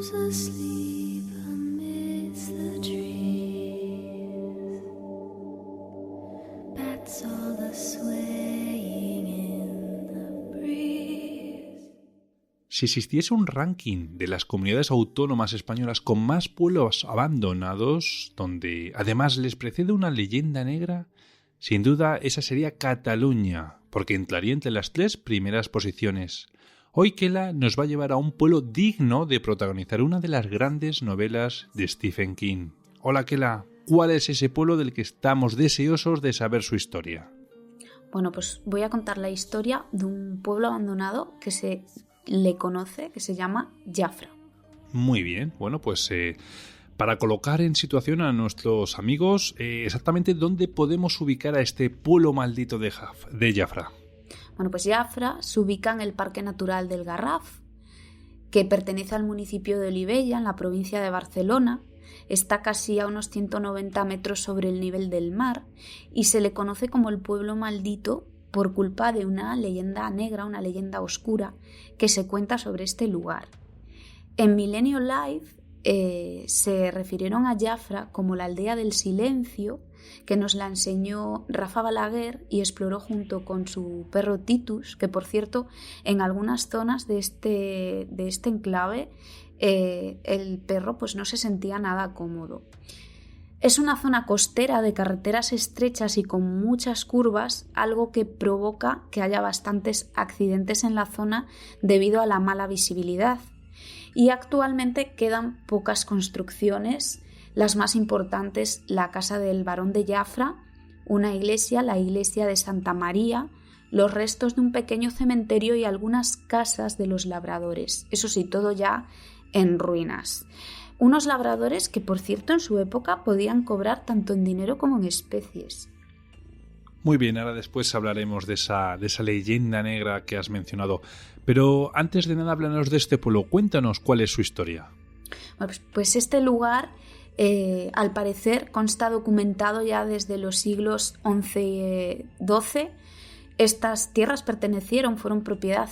Who's asleep amidst the trees? Bats all the swaying in the breeze. Si existiese un ranking de las comunidades autónomas españolas con más pueblos abandonados, donde además les precede una leyenda negra, sin duda esa sería Cataluña, porque entraría entre las 3 primeras posiciones. Hoy Kela nos va a llevar a un pueblo digno de protagonizar una de las grandes novelas de Stephen King. Hola Kela, ¿cuál es ese pueblo del que estamos deseosos de saber su historia? Bueno, pues voy a contar la historia de un pueblo abandonado que se le conoce, que se llama Jafra. Muy bien, bueno, pues para colocar en situación a nuestros amigos, exactamente dónde podemos ubicar a este pueblo maldito de Jafra. Bueno, pues Jafra se ubica en el Parque Natural del Garraf, que pertenece al municipio de Olivella, en la provincia de Barcelona. Está casi a unos 190 metros sobre el nivel del mar y se le conoce como el pueblo maldito por culpa de una leyenda negra, una leyenda oscura que se cuenta sobre este lugar. En Milenio Live se refirieron a Jafra como la aldea del silencio, que nos la enseñó Rafa Balaguer y exploró junto con su perro Titus, que por cierto en algunas zonas de este enclave el perro pues no se sentía nada cómodo. Es una zona costera de carreteras estrechas y con muchas curvas, algo que provoca que haya bastantes accidentes en la zona debido a la mala visibilidad. Y actualmente quedan pocas construcciones, las más importantes la casa del barón de Jafra, una iglesia, la iglesia de Santa María, los restos de un pequeño cementerio y algunas casas de los labradores, eso sí, todo ya en ruinas. Unos labradores que, por cierto, en su época podían cobrar tanto en dinero como en especies. Muy bien, ahora después hablaremos de esa leyenda negra que has mencionado. Pero antes de nada, háblanos de este pueblo. Cuéntanos cuál es su historia. Bueno, pues este lugar, al parecer, consta documentado ya desde los siglos XI y XII. Estas tierras fueron propiedad,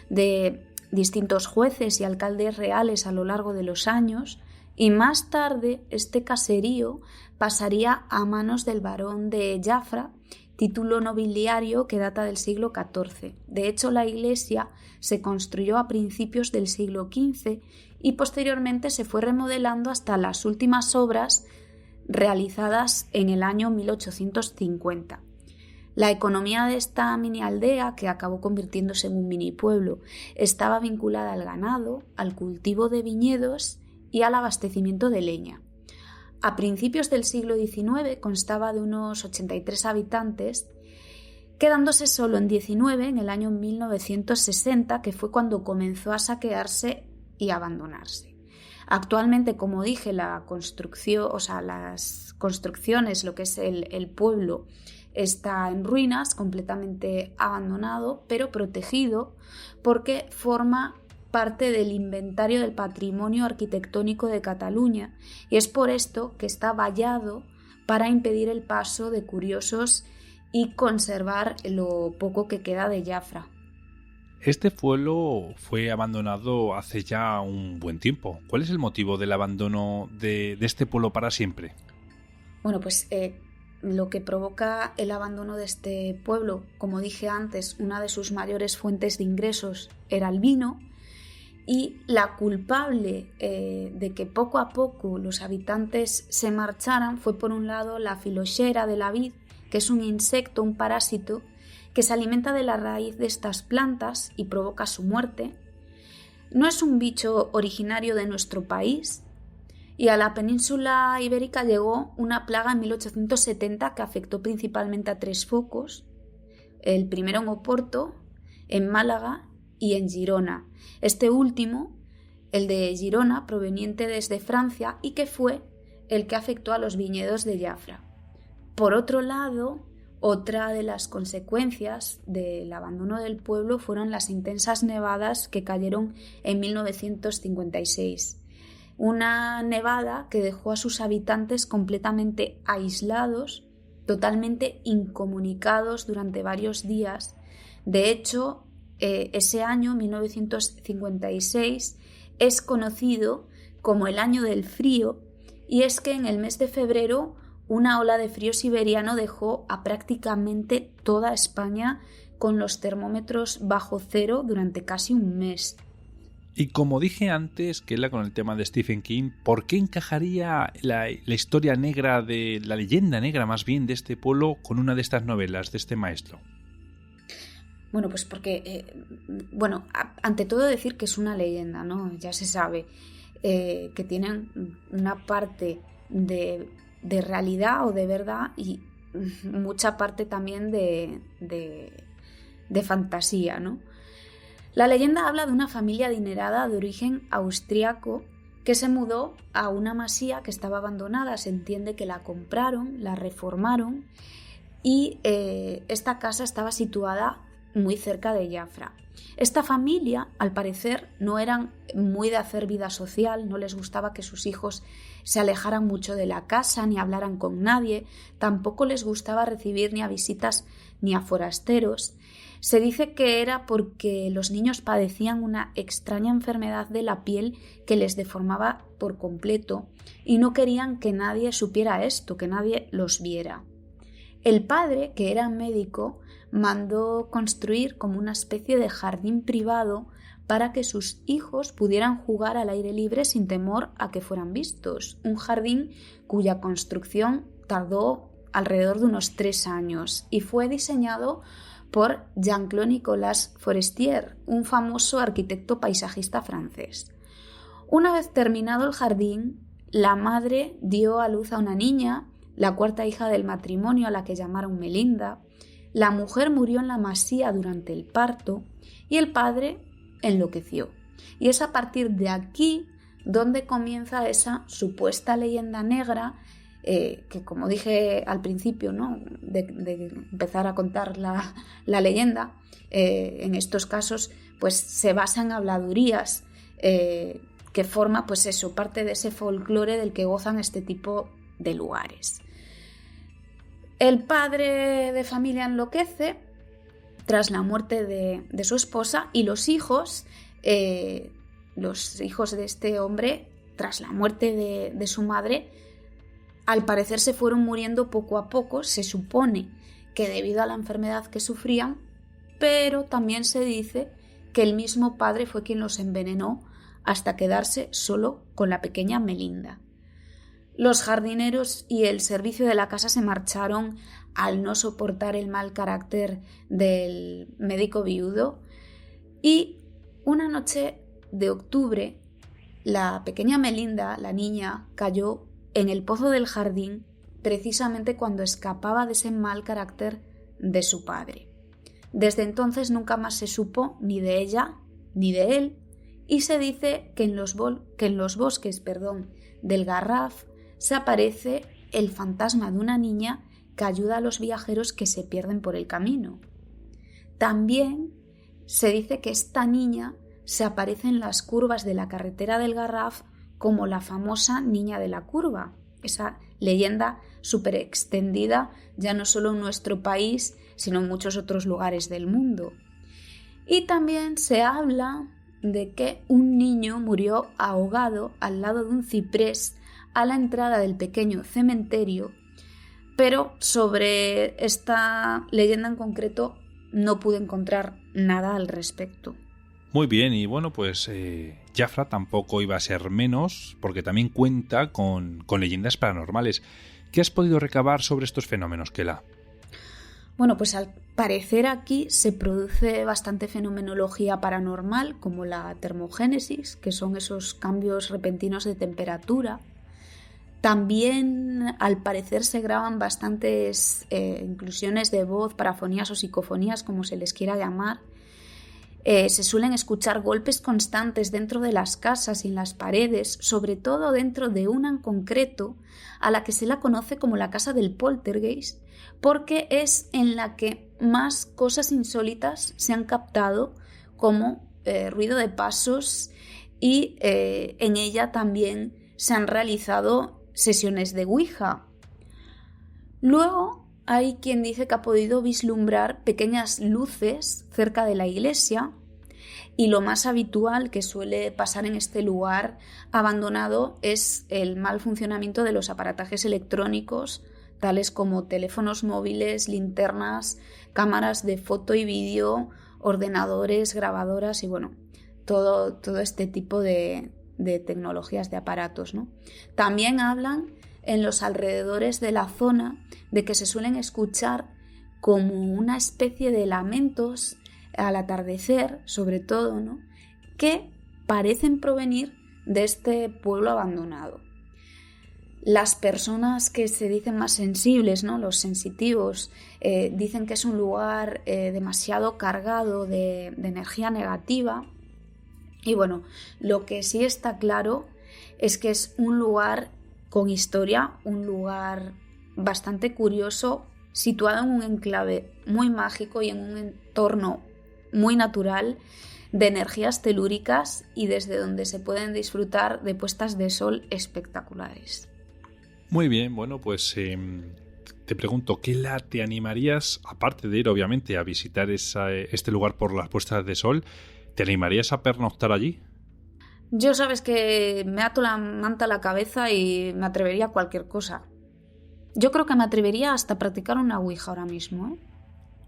de distintos jueces y alcaldes reales a lo largo de los años, y más tarde este caserío pasaría a manos del barón de Jafra, título nobiliario que data del siglo XIV. De hecho, la iglesia se construyó a principios del siglo XV y posteriormente se fue remodelando hasta las últimas obras realizadas en el año 1850. La economía de esta mini aldea, que acabó convirtiéndose en un mini pueblo, estaba vinculada al ganado, al cultivo de viñedos y al abastecimiento de leña. A principios del siglo XIX constaba de unos 83 habitantes, quedándose solo en 19 en el año 1960, que fue cuando comenzó a saquearse y abandonarse. Actualmente, como dije, las construcciones, lo que es el pueblo, está en ruinas, completamente abandonado, pero protegido porque forma parte del inventario del patrimonio arquitectónico de Cataluña y es por esto que está vallado para impedir el paso de curiosos y conservar lo poco que queda de Jafra. Este pueblo fue abandonado hace ya un buen tiempo. ¿Cuál es el motivo del abandono de este pueblo para siempre? Bueno, pues lo que provoca el abandono de este pueblo, como dije antes, una de sus mayores fuentes de ingresos era el vino, y la culpable de que poco a poco los habitantes se marcharan fue, por un lado, la filoxera de la vid, que es un insecto, un parásito, que se alimenta de la raíz de estas plantas y provoca su muerte. No es un bicho originario de nuestro país, y a la península ibérica llegó una plaga en 1870 que afectó principalmente a 3 focos, el primero en Oporto, en Málaga y en Girona. Este último, el de Girona, proveniente desde Francia y que fue el que afectó a los viñedos de Jafra. Por otro lado, otra de las consecuencias del abandono del pueblo fueron las intensas nevadas que cayeron en 1956. Una nevada que dejó a sus habitantes completamente aislados, totalmente incomunicados durante varios días. De hecho, ese año, 1956, es conocido como el año del frío, y es que en el mes de febrero una ola de frío siberiano dejó a prácticamente toda España con los termómetros bajo cero durante casi un mes. Y como dije antes, que era con el tema de Stephen King, ¿por qué encajaría la historia negra, de la leyenda negra más bien de este pueblo, con una de estas novelas de este maestro? Bueno, pues porque, ante todo decir que es una leyenda, ¿no? Ya se sabe que tienen una parte de realidad o de verdad y mucha parte también de fantasía, ¿no? La leyenda habla de una familia adinerada de origen austriaco que se mudó a una masía que estaba abandonada. Se entiende que la compraron, la reformaron y esta casa estaba situada muy cerca de Jafra. Esta familia, al parecer, no eran muy de hacer vida social, no les gustaba que sus hijos se alejaran mucho de la casa ni hablaran con nadie, tampoco les gustaba recibir ni a visitas ni a forasteros. Se dice que era porque los niños padecían una extraña enfermedad de la piel que les deformaba por completo y no querían que nadie supiera esto, que nadie los viera. El padre, que era médico, mandó construir como una especie de jardín privado para que sus hijos pudieran jugar al aire libre sin temor a que fueran vistos. Un jardín cuya construcción tardó alrededor de unos 3 años y fue diseñado por Jean-Claude Nicolas Forestier, un famoso arquitecto paisajista francés. Una vez terminado el jardín, la madre dio a luz a una niña, la cuarta hija del matrimonio, a la que llamaron Melinda. La mujer murió en la masía durante el parto y el padre enloqueció. Y es a partir de aquí donde comienza esa supuesta leyenda negra que, como dije al principio, ¿no? de empezar a contar la leyenda, en estos casos pues se basa en habladurías que forma pues eso, parte de ese folclore del que gozan este tipo de lugares. El padre de familia enloquece tras la muerte de su esposa y los hijos de este hombre, tras la muerte de su madre, al parecer se fueron muriendo poco a poco. Se supone que debido a la enfermedad que sufrían, pero también se dice que el mismo padre fue quien los envenenó hasta quedarse solo con la pequeña Melinda. Los jardineros y el servicio de la casa se marcharon al no soportar el mal carácter del médico viudo y una noche de octubre la pequeña Melinda, la niña, cayó en el pozo del jardín precisamente cuando escapaba de ese mal carácter de su padre. Desde entonces nunca más se supo ni de ella ni de él y se dice que en los bosques del Garraf se aparece el fantasma de una niña que ayuda a los viajeros que se pierden por el camino. También se dice que esta niña se aparece en las curvas de la carretera del Garraf como la famosa niña de la curva, esa leyenda súper extendida ya no solo en nuestro país, sino en muchos otros lugares del mundo. Y también se habla de que un niño murió ahogado al lado de un ciprés a la entrada del pequeño cementerio, pero sobre esta leyenda en concreto no pude encontrar nada al respecto. Muy bien, y bueno, pues Jafra tampoco iba a ser menos, porque también cuenta con leyendas paranormales. ¿Qué has podido recabar sobre estos fenómenos, Kela? Bueno, pues al parecer aquí se produce bastante fenomenología paranormal, como la termogénesis, que son esos cambios repentinos de temperatura. También al parecer se graban bastantes inclusiones de voz, parafonías o psicofonías, como se les quiera llamar. Se suelen escuchar golpes constantes dentro de las casas y en las paredes, sobre todo dentro de una en concreto, a la que se la conoce como la casa del poltergeist, porque es en la que más cosas insólitas se han captado, como ruido de pasos, y en ella también se han realizado sesiones de Ouija. Luego hay quien dice que ha podido vislumbrar pequeñas luces cerca de la iglesia y lo más habitual que suele pasar en este lugar abandonado es el mal funcionamiento de los aparatajes electrónicos, tales como teléfonos móviles, linternas, cámaras de foto y vídeo, ordenadores, grabadoras y bueno, todo este tipo de tecnologías, de aparatos, ¿no? También hablan en los alrededores de la zona de que se suelen escuchar como una especie de lamentos al atardecer, sobre todo, ¿no? Que parecen provenir de este pueblo abandonado. Las personas que se dicen más sensibles, ¿no? Los sensitivos, dicen que es un lugar demasiado cargado de energía negativa. Y bueno, lo que sí está claro es que es un lugar con historia, un lugar bastante curioso, situado en un enclave muy mágico y en un entorno muy natural de energías telúricas y desde donde se pueden disfrutar de puestas de sol espectaculares. Muy bien, bueno, pues te pregunto, te animarías, aparte de ir obviamente a visitar este lugar por las puestas de sol, ¿te animarías a pernoctar allí? Yo sabes que me ato la manta a la cabeza y me atrevería a cualquier cosa. Yo creo que me atrevería hasta a practicar una ouija ahora mismo, ¿eh?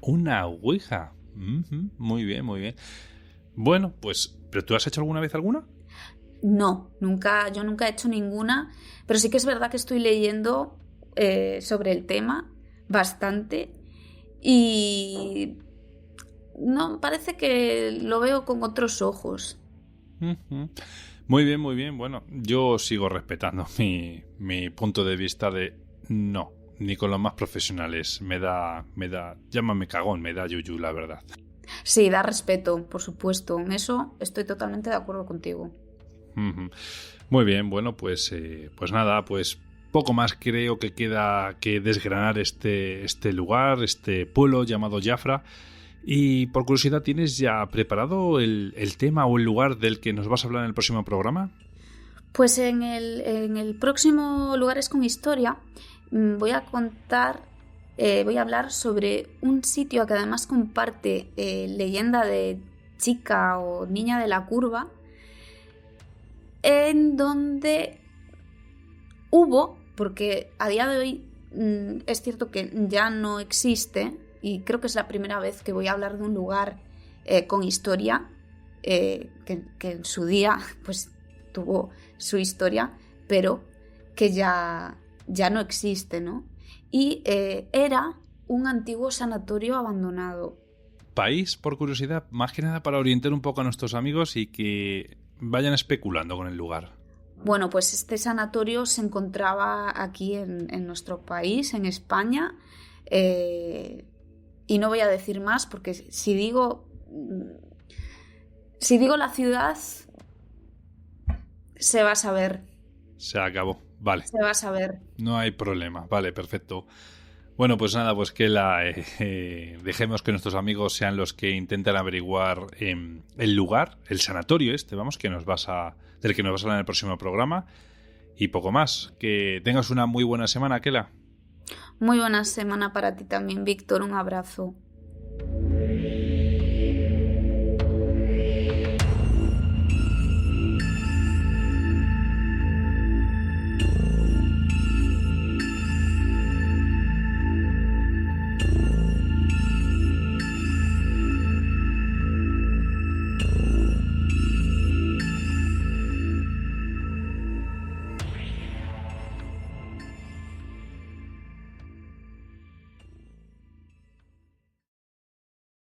¿Una ouija? Muy bien, muy bien. Bueno, pues, ¿pero tú has hecho alguna vez alguna? No, yo nunca he hecho ninguna, pero sí que es verdad que estoy leyendo sobre el tema bastante y no, parece que lo veo con otros ojos. Muy bien, muy bien. Bueno, yo sigo respetando mi punto de vista de no, ni con los más profesionales. Llámame cagón, me da yuyu, la verdad. Sí, da respeto, por supuesto. En eso estoy totalmente de acuerdo contigo. Muy bien, bueno, pues nada, pues poco más creo que queda que desgranar este lugar, este pueblo llamado Jafra. Y por curiosidad, ¿tienes ya preparado el tema o el lugar del que nos vas a hablar en el próximo programa? Pues en el próximo Lugares con Historia voy a hablar sobre un sitio que además comparte leyenda de chica o niña de la curva, en donde hubo, porque a día de hoy es cierto que ya no existe, y creo que es la primera vez que voy a hablar de un lugar con historia, que en su día pues tuvo su historia, pero que ya no existe, ¿no? Y era un antiguo sanatorio abandonado. País, por curiosidad, más que nada para orientar un poco a nuestros amigos y que vayan especulando con el lugar. Bueno, pues este sanatorio se encontraba aquí en nuestro país, en España, y no voy a decir más porque si digo la ciudad, se va a saber. Se acabó, vale. Se va a saber. No hay problema, vale, perfecto. Bueno, pues nada, pues que dejemos que nuestros amigos sean los que intenten averiguar el lugar, el sanatorio del que nos vas a hablar en el próximo programa. Y poco más. Que tengas una muy buena semana, Kela. Muy buena semana para ti también, Víctor. Un abrazo.